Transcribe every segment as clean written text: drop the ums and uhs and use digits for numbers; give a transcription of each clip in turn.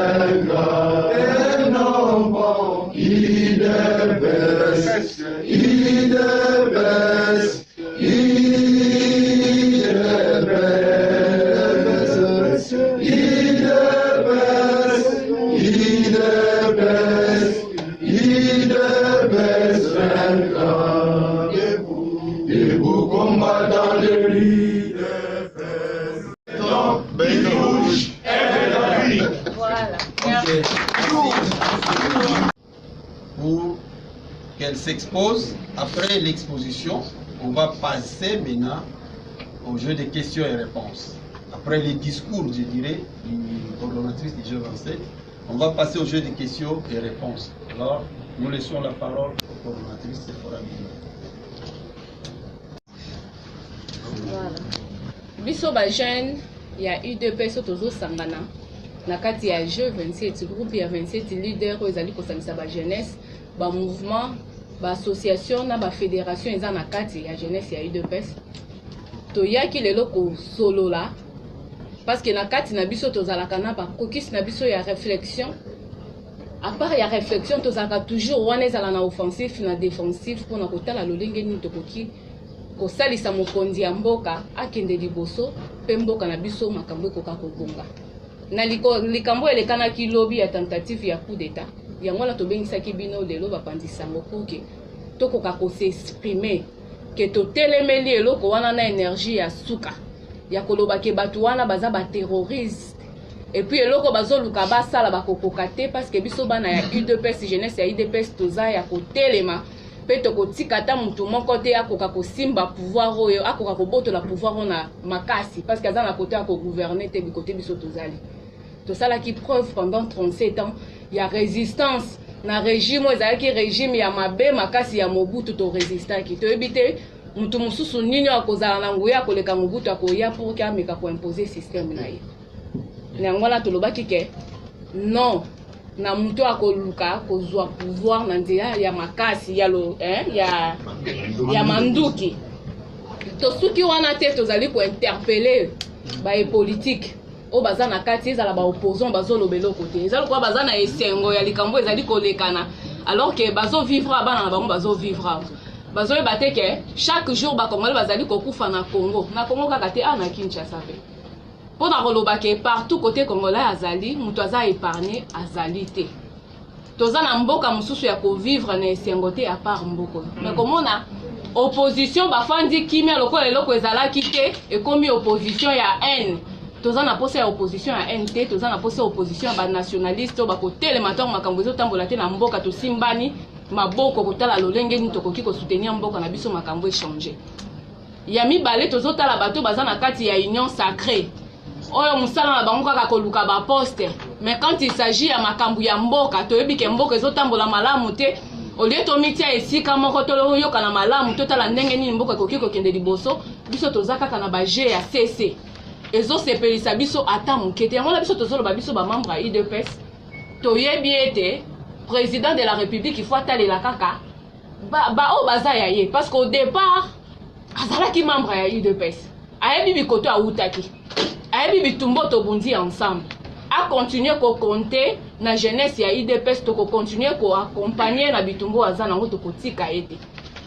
vaincra et non pas IDPS, IDPS, IDPS, IDPS, IDPS vaincra. Debout combattant de l'IDPS. Donc, rouge et gris. Voilà. Okay. Pour qu'elle s'expose, après l'exposition, on va passer maintenant au jeu de questions et réponses. Après les discours, je dirais, du coordonnatrice du jeu 27, on va passer au jeu de questions et réponses. Alors, nous laissons la parole au coordonnatrice Sephora Bino. Voilà. Biso ba jeune ya UDPS tozo sangana na kati ya jeu 27 groupe ya 27 leader ezali kosangisa ba jeunesse ba mouvement ba association na ba fédération eza na kati ya jeunesse ya UDPS to yaki lelo ko solola parce que na kati na biso tozalaka na ba kokisi na biso ya réflexion à part ya réflexion tozalaka toujours wana ezala na offensif na défensif mpona kotala lolenge nini tokoki kosalisa mokonzi ya mboka akende liboso pe mboka na biso makambo ekoka kobonga na likambo elekanaki lobi ya tentative ya coup d'état yango wana tobengisaki bino lelo bapanzisango pour ke tokoka kosexprimer ke totelemeli eloko wana na énergie ya suka ya koloba ke bato wana baza baterroriste et puis eloko bazoluka basala bakokoka te parce que biso bana ya UDPS jeunesse ya UDPS toza ya kotelema pe tokotika ta mutu moko te akoka kosimba pouvoir oyo akoka kobotola pouvoir na makasi parce que aza na côté ako gouverner te bikote biso tozali tosalaki preuve pendant 37 ans ya résistance na régime ezalaki régime ya mabe makasi ya Mobutu to résistaki toyebi te mutu mususu nini akozala na nguya koleka Mobutu akoya pour que ameka ko imposer système na ye yango wana tolobaki ke non na mutu akoluka kozwa pouvoir na nzela ya makasi ya lo ya manduki tosuki wana te tozali ko interpeller ba politique o baza na kati ezala ba opposant bazolobela kote ezala ko baza na esengo ya likambo ezali kolekana alors que bazo vivre abana na bango bazo vivre bazoyeba te ke chaque jour ba Congolais bazali kokufa na Congo kaka te na Kinshasa pe pour na koloba ke partout côté Congolais azali mutu aza épargné azali te toza na mboka mususu ya ko vivre na esengo te à part mboko mais komona opposition bafandi kimia lokola eloko ezalaki te ekomi opposition ya haine toza na posa ya opposition ya haine te toza na posa ya opposition ya ba nationaliste ba kotelema ntango makambo ezotambola te na mboka tosimbani maboko kotala lolenge ni tokoki ko soutenir mboka na biso makambo échanger ya mibale tozotala bato baza na kati ya union sacrée oyo musala na bango kaka koluka ba poste mais quand il s'agit ya makambo ya mboka toyebi ke mboka ezotambola malamu te olie tomitia esika moko toloyoka na malamu totala ndenge nini mboka ekoki kokende liboso biso toza kaka na baje ya CC ezosepelisa biso ata moke te yango na biso tozoloba biso bamembre ya UDPS toyebi ete président de la république il faut atalela kaka oyo baza ya ye parce qu'au départ azalaki membre ya UDPS ayebi bikoto awutaki ayebi bitumbo tobundi ensemble a continuer ko compter na jeunesse ya UDPS to ko continuer ko accompagner na bitumbo aza nango to kotika ete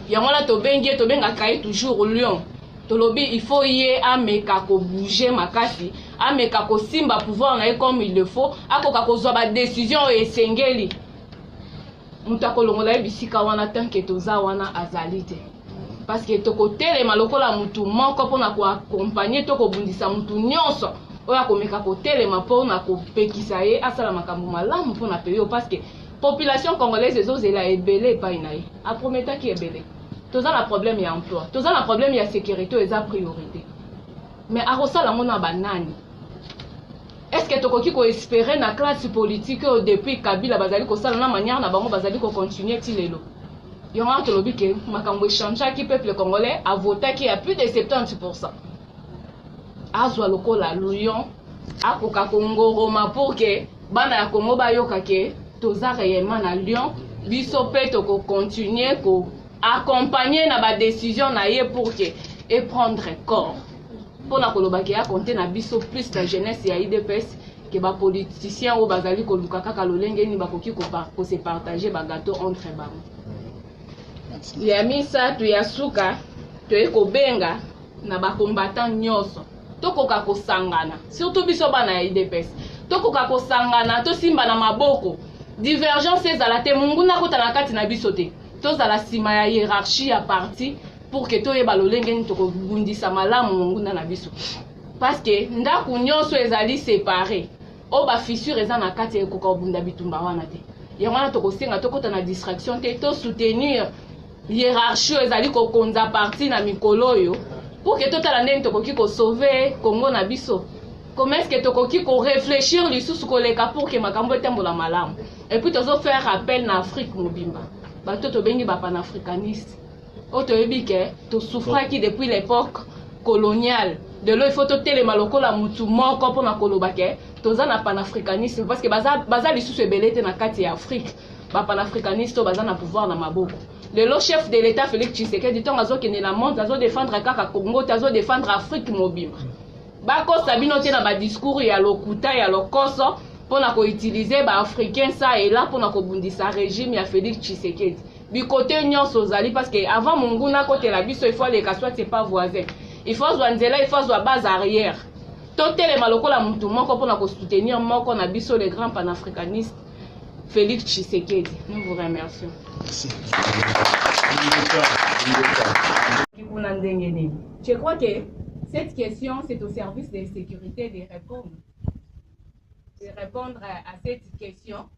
yango la tobenga kai toujours lion tolobi il faut y ameka ko bouger makasi ameka ko simba pouvoir na comme il le faut akoka ko zwa ba décision esengeli mutu akolongola bisika wana tanke toza wana azalite parce que toko telema lokola mutu moko pona ko accompagner to ko bundisa mutu nyonso oya komeka ko telema pona ko pekisa ye asala makambo malamu pona peyo parce que population congolaise ezozela ebele pa inaye a prometa ki ebele toza na problème ya emploi toza na problème ya sécurité eza priorité mais arosala ngona banani est-ce que tokoki ko espérer na classe politique depuis Kabila bazali ko sala na manière na bango bazali ko continuer tilelo yonga tolobi ke makambo échange ki peuple congolais a voté qui a plus de 70% azwa lokola Lyon akoka kongoroma pour que bana ya Congo bayoka ke toza réellement na Lyon biso pe toko continuer ko accompagner na ba décision na ye pour que et prendre corps pour na koloba ke a compter na biso plus la jeunesse ya UDPS que les politiciens ou bazali ko lukaka ka lolenge ni bakoki ko se partager ba gâteau entre bango. Ya misa tu ya suka to eko benga na ba combattant nyonso. Tokoka ko sangana, surtout biso bana ya IDPS. Tokoka ko sangana to simba na maboko. Divergence ezala te munguna kota na kati na biso te. Tozala sima ya hiérarchie ya parti pour que toyeba lolenge ni toko bundisa malamu munguna na biso. Parce que ndako nyonso ezali séparé. O ba fissure eza na kati ekoka obunda bitumba wana te. Yango wana tokosenga tokota na distraction te to soutenir hiérarchie ezali kokonza parti na mikolo oyo pour que totala ndenge tokoki ko sauver Congo na biso. Comment est-ce que tokoki ko réfléchir lisusu koleka pour que makambo etambola malamu. Et puis tozo faire appel na Afrique mobimba. Bato tobengi ba panafricaniste. Oto ebike to souffraki depuis l'époque coloniale. De là il faut totelema lokola mutu moko pona koloba ke toza na panafricanisme parce que baza lisusu ebele te na kati ya Afrique. Ba panafricaniste to baza na pouvoir na maboko. Le chef de l'État Félix Tshisekedi tant azo kene na monde azo défendre kaka Congo, azo défendre Afrique mobimba. Bako sabino te na ba discours ya lokuta ya lokoso pona ko utiliser ba africain ça et là pona ko bundisa régime ya Félix Tshisekedi. Bi côté nyonso zali parce que avant munguna côté la biso il faut les kaswa c'est pas voisin. Il faut zwanzela, il faut zwa base arrière. Totele malokola mutu moko pona ko soutenir moko na biso les grands panafricanistes Félix Tshisekedi. Nous vous remercions. Merci. Je crois que cette question, c'est au service de sécurité de répondre à cette question,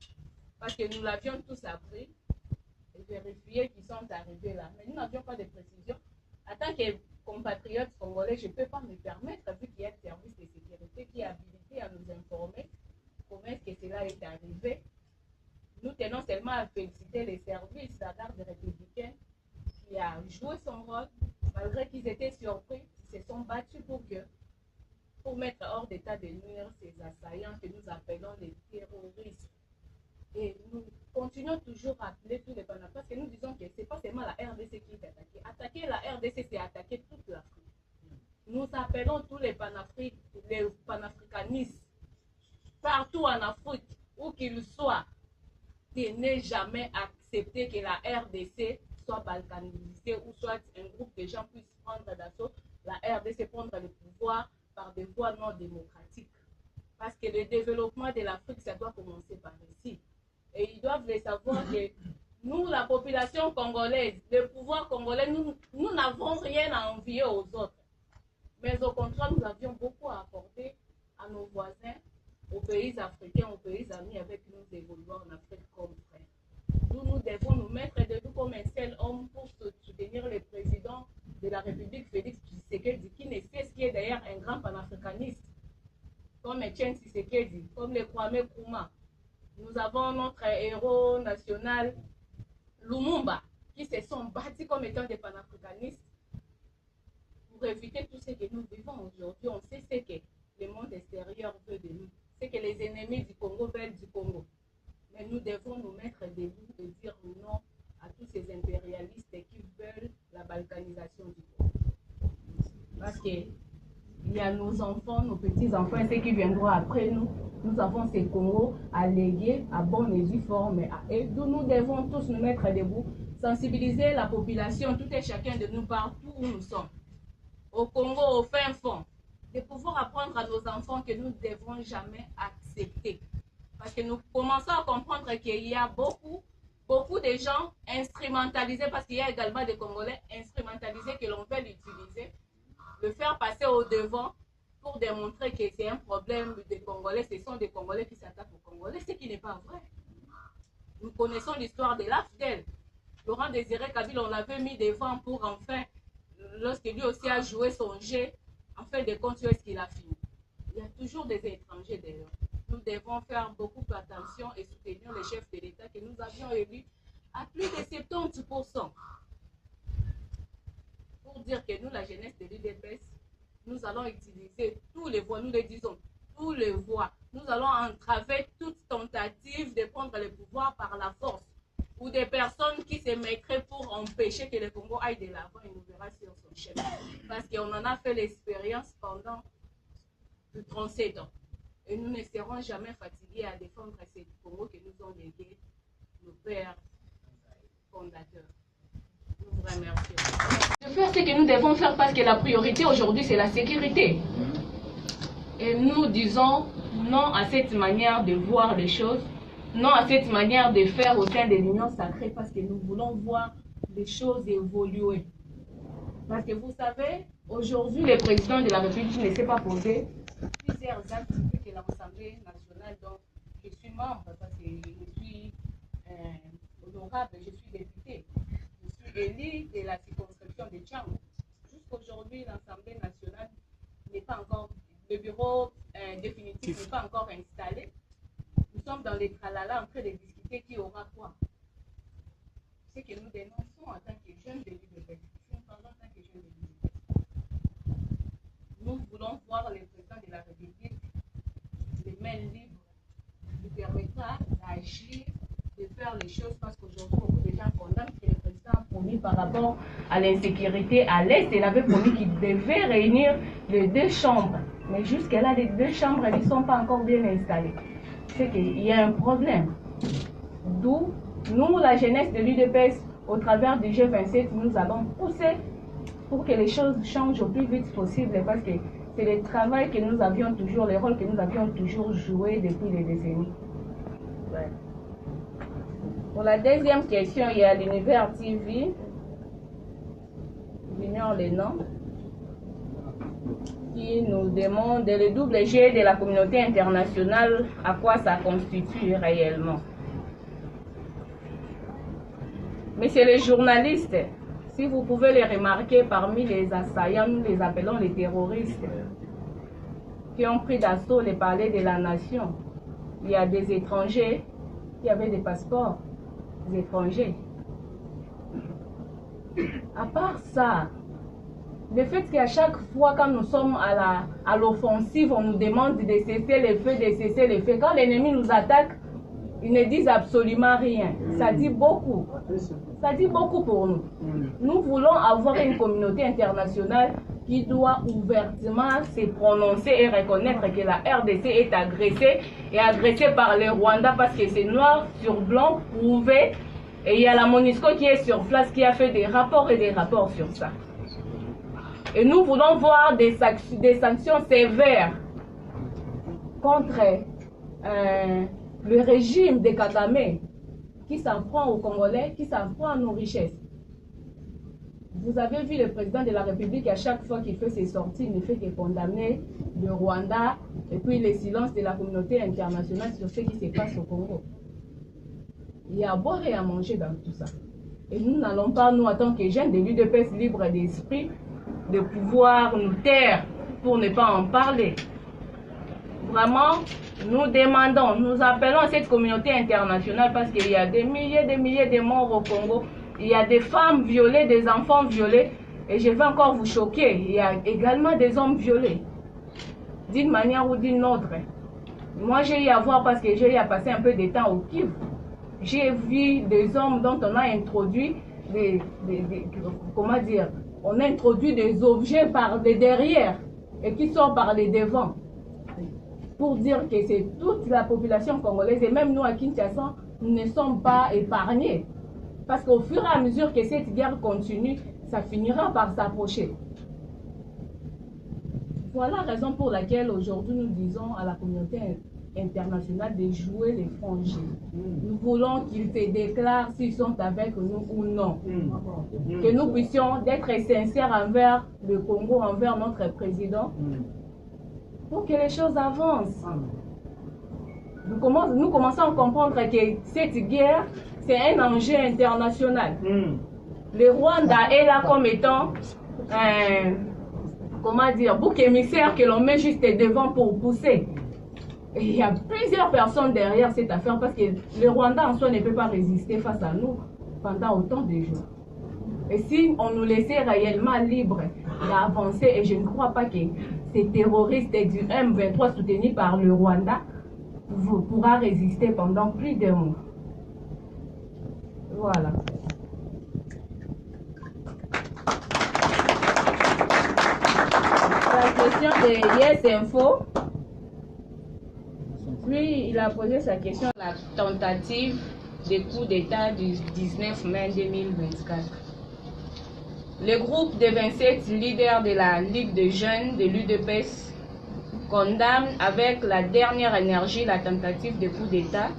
parce que nous l'avions tous appris et vérifié qu'ils sont arrivés là. Mais nous n'avions pas de précision. En tant que compatriote congolais, je ne peux pas me permettre, vu qu'il y a un service de sécurité qui est habilité à nous informer comment est-ce que cela est arrivé. Nous tenons seulement à féliciter les services de la garde républicaine qui a joué son rôle, malgré qu'ils étaient surpris, ils se sont battus pour mettre hors d'état de nuire ces assaillants que nous appelons les terroristes. Et nous continuons toujours à appeler tous les panafricains parce que nous disons que ce n'est pas seulement la RDC qui est attaquée. Attaquer la RDC, c'est attaquer toute l'Afrique. Nous appelons tous les panafricanistes partout en Afrique, où qu'ils soient, de ne jamais accepter que la RDC soit balkanisée ou soit un groupe de gens puissent prendre d'assaut la RDC, prendre le pouvoir par des voies non démocratiques. Parce que le développement de l'Afrique, ça doit commencer par ici. Et ils doivent le savoir que nous, la population congolaise, le pouvoir congolais, nous n'avons rien à envier aux autres. Mais au contraire, nous avions beaucoup à apporter à nos voisins, aux pays africains, aux pays amis avec nous évoluant en Afrique comme frères. Nous devons nous mettre debout comme un seul homme pour soutenir le président de la République, Félix Tshisekedi, qui ne sait ce qui est d'ailleurs un grand panafricaniste, comme Etienne Tshisekedi, comme le Kwame Nkrumah. Nous avons notre héros national, Lumumba, qui se sont battus comme étant des panafricanistes pour éviter tout ce que nous vivons aujourd'hui. On sait ce que le monde extérieur veut de nous, ce que les ennemis du Congo veulent du Congo. Mais nous devons nous mettre debout et dire non à tous ces impérialistes qui veulent la balkanisation du Congo. Parce qu'il y a nos enfants, nos petits-enfants et ceux qui viendront après nous. Nous avons ces Congos à léguer à bonne et due forme à eux. Nous devons tous nous mettre debout, sensibiliser la population, tout et chacun de nous partout où nous sommes. Au Congo, au fin fond, de pouvoir apprendre à nos enfants que nous ne devons jamais accepter. Parce que nous commençons à comprendre qu'il y a beaucoup de gens instrumentalisés, parce qu'il y a également des Congolais instrumentalisés que l'on veut utiliser, le faire passer au devant pour démontrer que c'est un problème des Congolais, ce sont des Congolais qui s'attaquent aux Congolais, ce qui n'est pas vrai. Nous connaissons l'histoire de l'AFDEL. Laurent Désiré Kabila, on l'avait mis devant pour enfin, lorsque lui aussi a joué son jeu, en fin de compte, où est-ce qu'il a fini? Il y a toujours des étrangers d'ailleurs. Nous devons faire beaucoup attention et soutenir les chefs de l'État que nous avions élus à plus de 70%. Pour dire que nous, la jeunesse de l'UDPS, nous allons utiliser tous les voies, nous le disons, tous les voies. Nous allons entraver toute tentative de prendre le pouvoir par la force ou des personnes qui se mettraient pour empêcher que le Congo aille de l'avant et nous verra sur son chemin. Parce qu'on en a fait l'expérience pendant 37 ans. Et nous ne serons jamais fatigués à défendre ce Congo que nous ont légué nos pères fondateurs. Nous vous remercions. De faire ce que nous devons faire parce que la priorité aujourd'hui, c'est la sécurité. Et nous disons non à cette manière de voir les choses, non à cette manière de faire au sein de l'Union sacrée parce que nous voulons voir les choses évoluer. Parce que vous savez, aujourd'hui, le président de la République ne s'est pas posé plusieurs actes que l'Assemblée nationale, donc je suis membre parce que je suis honorable, je suis député, je suis élu de la circonscription de Tchang. Jusqu'aujourd'hui, l'Assemblée nationale n'est pas encore, le bureau définitif n'est pas encore installé. Nous sommes dans les tralala en train de discuter qui aura quoi. Ce que nous dénonçons en tant que jeunes de l'UDPS. Nous voulons voir le président de la République les mains libres, qui permettra d'agir, de faire les choses parce qu'aujourd'hui, beaucoup de gens condamnent que le président a promis par rapport à l'insécurité à l'Est. Il avait promis qu'il devait réunir les 2 chambres. Mais jusqu'à là, les 2 chambres ne sont pas encore bien installées. C'est qu'il y a un problème. D'où, nous, la jeunesse de l'UDPS, au travers du G27, nous allons pousser pour que les choses changent au plus vite possible parce que c'est le travail que nous avions toujours, le rôle que nous avions toujours joué depuis des décennies. Ouais. Pour la deuxième question, il y a l'Univers TV, j'ignore les noms, qui nous demande le double G de la communauté internationale, à quoi ça constitue réellement. Mais c'est les journalistes. Si vous pouvez les remarquer parmi les assaillants, nous les appelons les terroristes, qui ont pris d'assaut les palais de la nation. Il y a des étrangers qui avaient des passeports, des étrangers. À part ça, le fait qu'à chaque fois quand nous sommes à l'offensive, on nous demande de cesser les feux, de cesser les feux. Quand l'ennemi nous attaque, ils ne disent absolument rien. Ça dit beaucoup. Ça dit beaucoup pour nous. Nous voulons avoir une communauté internationale qui doit ouvertement se prononcer et reconnaître que la RDC est agressée et agressée par le Rwanda parce que c'est noir sur blanc prouvé. Et il y a la MONUSCO qui est sur place qui a fait des rapports et des rapports sur ça. Et nous voulons voir des sanctions sévères contre le régime de Kagame qui s'en prend aux Congolais, qui s'en prend à nos richesses. Vous avez vu le président de la République, à chaque fois qu'il fait ses sorties, il ne fait que condamner le Rwanda et puis le silence de la communauté internationale sur ce qui se passe au Congo. Il y a à boire et à manger dans tout ça. Et nous n'allons pas, nous, en tant que jeunes de l'UDPS libres d'esprit, de pouvoir nous taire pour ne pas en parler. Vraiment, nous demandons, nous appelons cette communauté internationale parce qu'il y a des milliers de morts au Congo. Il y a des femmes violées, des enfants violés. Et je vais encore vous choquer, il y a également des hommes violés. D'une manière ou d'une autre. Moi, j'ai eu à voir parce que j'ai eu à passer un peu de temps au Kivu. J'ai vu des hommes dont on a introduit comment dire, on a introduit des objets par les derrière et qui sont par les devants. Pour dire que c'est toute la population congolaise et même nous à Kinshasa, nous ne sommes pas épargnés. Parce qu'au fur et à mesure que cette guerre continue, ça finira par s'approcher. Voilà la raison pour laquelle aujourd'hui nous disons à la communauté internationale de jouer les francs jeux. Nous voulons qu'ils se déclarent s'ils sont avec nous ou non. Que nous puissions être sincères envers le Congo, envers notre président, pour que les choses avancent. Nous commençons à comprendre que cette guerre, c'est un enjeu international. Le Rwanda est là comme étant comment dire, bouc émissaire que l'on met juste devant pour pousser. Et il y a plusieurs personnes derrière cette affaire parce que le Rwanda en soi ne peut pas résister face à nous pendant autant de jours. Et si on nous laissait réellement libres d'avancer, et je ne crois pas que ces terroristes du M23 soutenus par le Rwanda pourra résister pendant plus d'un mois. Voilà. La question de Yes Info. Puis il a posé sa question sur la tentative de coup d'État du 19 mai 2024. Le groupe de 27 leaders de la Ligue des jeunes de l'UDPS condamne avec la dernière énergie la tentative de coup d'État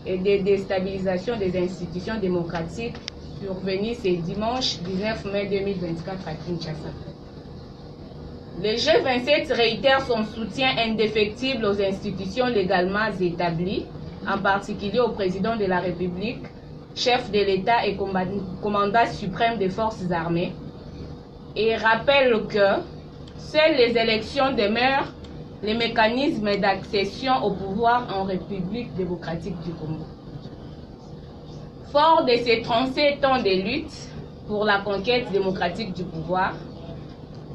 et de déstabilisation des institutions démocratiques survenue ce dimanche 19 mai 2024 à Kinshasa. Le G27 réitère son soutien indéfectible aux institutions légalement établies, en particulier au président de la République, chef de l'État et commandant suprême des forces armées, et rappelle que seules les élections demeurent les mécanismes d'accession au pouvoir en République démocratique du Congo. Fort de ces 37 ans de lutte pour la conquête démocratique du pouvoir,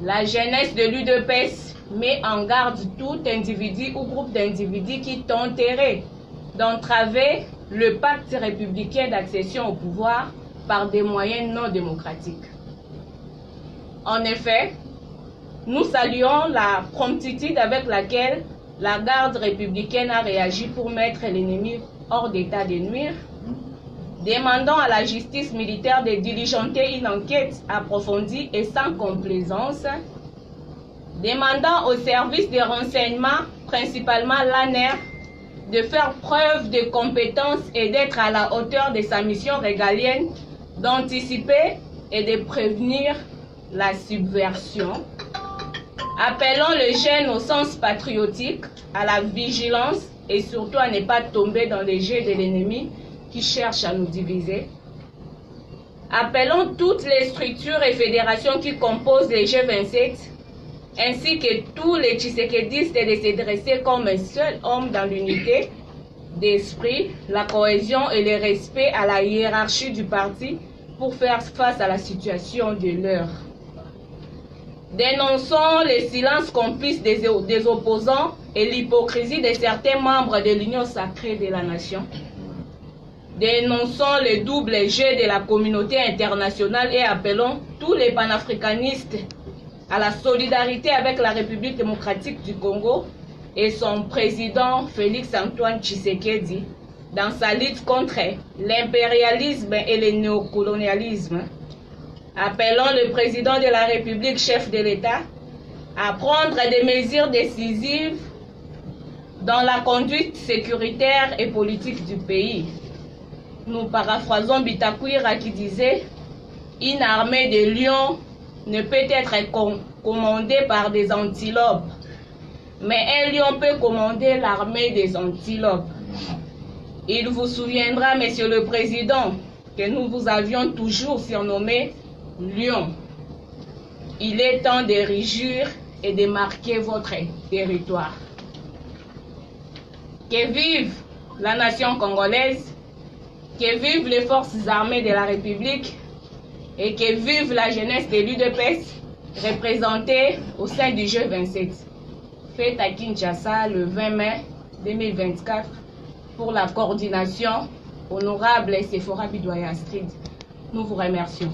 la jeunesse de l'UDPS met en garde tout individu ou groupe d'individus qui tenterait d'entraver le pacte républicain d'accession au pouvoir par des moyens non démocratiques. En effet, nous saluons la promptitude avec laquelle la garde républicaine a réagi pour mettre l'ennemi hors d'état de nuire, demandant à la justice militaire de diligenter une enquête approfondie et sans complaisance, demandant au service de renseignement, principalement l'ANER, de faire preuve de compétence et d'être à la hauteur de sa mission régalienne, d'anticiper et de prévenir la subversion. Appelons les jeunes au sens patriotique, à la vigilance et surtout à ne pas tomber dans les jeux de l'ennemi qui cherche à nous diviser. Appelons toutes les structures et fédérations qui composent les G27, ainsi que tous les tshisekédistes de se dresser comme un seul homme dans l'unité d'esprit, la cohésion et le respect à la hiérarchie du parti pour faire face à la situation de l'heure. Dénonçons les silences complices des opposants et l'hypocrisie de certains membres de l'Union sacrée de la nation. Dénonçons le double jeu de la communauté internationale et appelons tous les panafricanistes à la solidarité avec la République démocratique du Congo et son président Félix-Antoine Tshisekedi dans sa lutte contre l'impérialisme et le néocolonialisme. Appelons le président de la République, chef de l'État, à prendre des mesures décisives dans la conduite sécuritaire et politique du pays. Nous paraphrasons Bitakwira qui disait « Une armée de lions ne peut être commandée par des antilopes, mais un lion peut commander l'armée des antilopes. » Il vous souviendra, Monsieur le Président, que nous vous avions toujours surnommé Lion. Il est temps de régir et de marquer votre territoire. Que vive la nation congolaise, que vivent les forces armées de la République et que vive la jeunesse de l'UDPS représentée au sein du G27. Fête à Kinshasa le 20 mai 2024 pour la coordination honorable Sephora Bidoya Astrid. Nous vous remercions.